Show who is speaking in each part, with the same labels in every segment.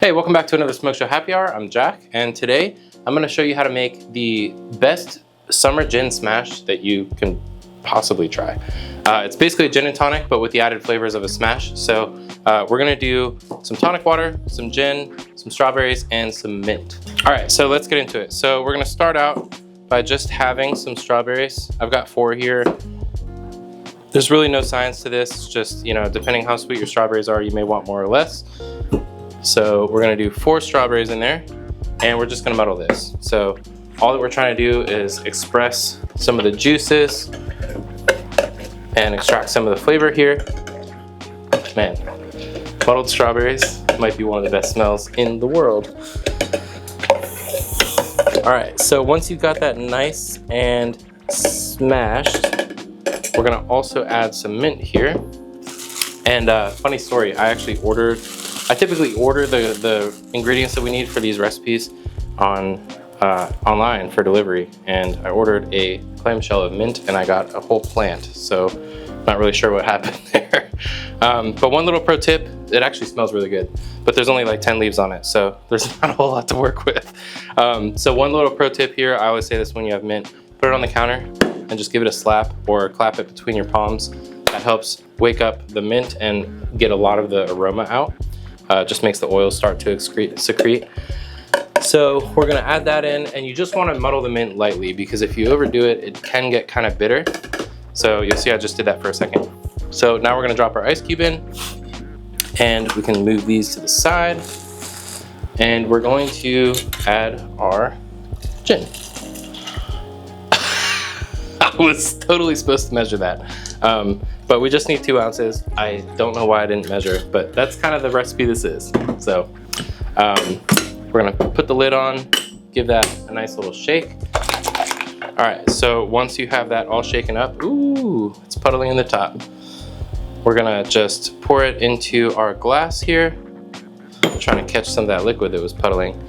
Speaker 1: Hey, welcome back to another Smoke Show Happy Hour. I'm Jack, and today I'm going to show you how to make the best summer gin smash that you can possibly try. It's basically a gin and tonic, but with the added flavors of a smash. So we're going to do some tonic water, some gin, some strawberries, and some mint. All right, so let's get into it. So we're going to start out by just having some strawberries. I've got 4 here. There's really no science to this. It's just, you know, depending how sweet your strawberries are, you may want more or less. So we're gonna do 4 strawberries in there, and we're just gonna muddle this. So all that we're trying to do is express some of the juices and extract some of the flavor here. Man, muddled strawberries might be one of the best smells in the world. All right, so once you've got that nice and smashed, we're gonna also add some mint here. And funny story, I typically order the ingredients that we need for these recipes online for delivery, and I ordered a clamshell of mint and I got a whole plant, so not really sure what happened there. But one little pro tip, it actually smells really good, but there's only like 10 leaves on it, so there's not a whole lot to work with. So one little pro tip here, I always say this when you have mint, put it on the counter and just give it a slap or clap it between your palms. That helps wake up the mint and get a lot of the aroma out. Just makes the oil start to secrete. So we're gonna add that in, and you just wanna muddle the mint lightly, because if you overdo it, it can get kind of bitter. So you'll see I just did that for a second. So now we're gonna drop our ice cube in, and we can move these to the side. And we're going to add our gin. I was totally supposed to measure that. But we just need 2 ounces. I don't know why I didn't measure, but that's kind of the recipe this is. So we're gonna put the lid on, give that a nice little shake. All right, so once you have that all shaken up, ooh, it's puddling in the top. We're gonna just pour it into our glass here. I'm trying to catch some of that liquid that was puddling.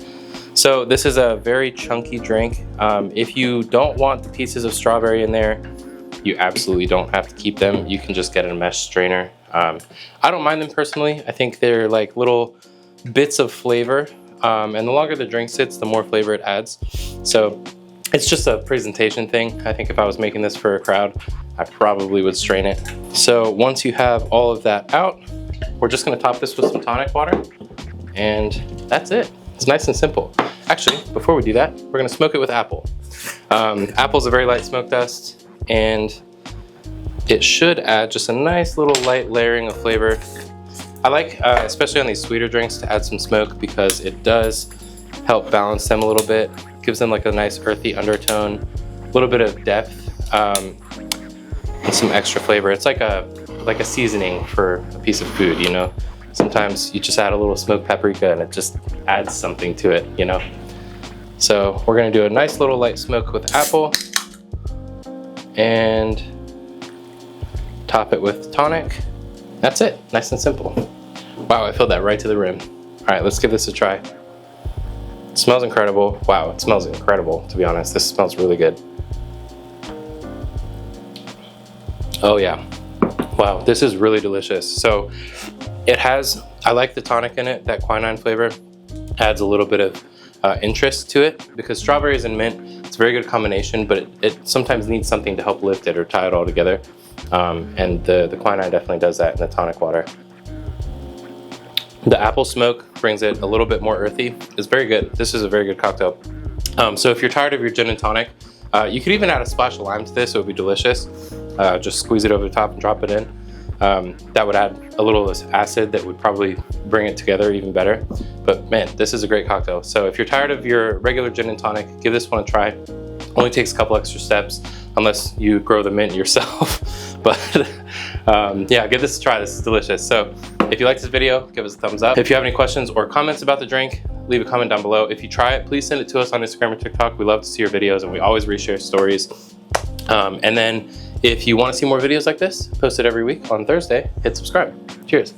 Speaker 1: So this is a very chunky drink. If you don't want the pieces of strawberry in there, you absolutely don't have to keep them. You can just get a mesh strainer. I don't mind them personally. I think they're like little bits of flavor. And the longer the drink sits, the more flavor it adds. So it's just a presentation thing. I think if I was making this for a crowd, I probably would strain it. So once you have all of that out, we're just gonna top this with some tonic water, and that's it. It's nice and simple. Actually, before we do that, we're gonna smoke it with apple. Apple's a very light smoke dust, and it should add just a nice little light layering of flavor. I like, especially on these sweeter drinks, to add some smoke, because it does help balance them a little bit. Gives them like a nice earthy undertone, a little bit of depth, and some extra flavor. It's like a seasoning for a piece of food, you know? Sometimes you just add a little smoked paprika and it just adds something to it, you know? So we're gonna do a nice little light smoke with apple, and top it with tonic. That's it, nice and simple. Wow, I filled that right to the rim. All right, let's give this a try. It smells incredible. Wow, it smells incredible, to be honest. This smells really good. Oh yeah, wow, this is really delicious. So it has, I like the tonic in it, that quinine flavor adds a little bit of interest to it, because strawberries and mint, it's a very good combination, but it sometimes needs something to help lift it or tie it all together. And the quinine definitely does that in the tonic water. The apple smoke brings it a little bit more earthy. It's very good. This is a very good cocktail. So if you're tired of your gin and tonic, you could even add a splash of lime to this. It would be delicious. Just squeeze it over the top and drop it in. That would add a little acid that would probably bring it together even better. But man, this is a great cocktail. So if you're tired of your regular gin and tonic, give this one a try. Only takes a couple extra steps, unless you grow the mint yourself. But yeah, give this a try. This is delicious. So if you like this video, give us a thumbs up. If you have any questions or comments about the drink, leave a comment down below. If you try it, please send it to us on Instagram or TikTok. We love to see your videos, and we always reshare stories. And then if you want to see more videos like this, posted every week on Thursday, hit subscribe. Cheers.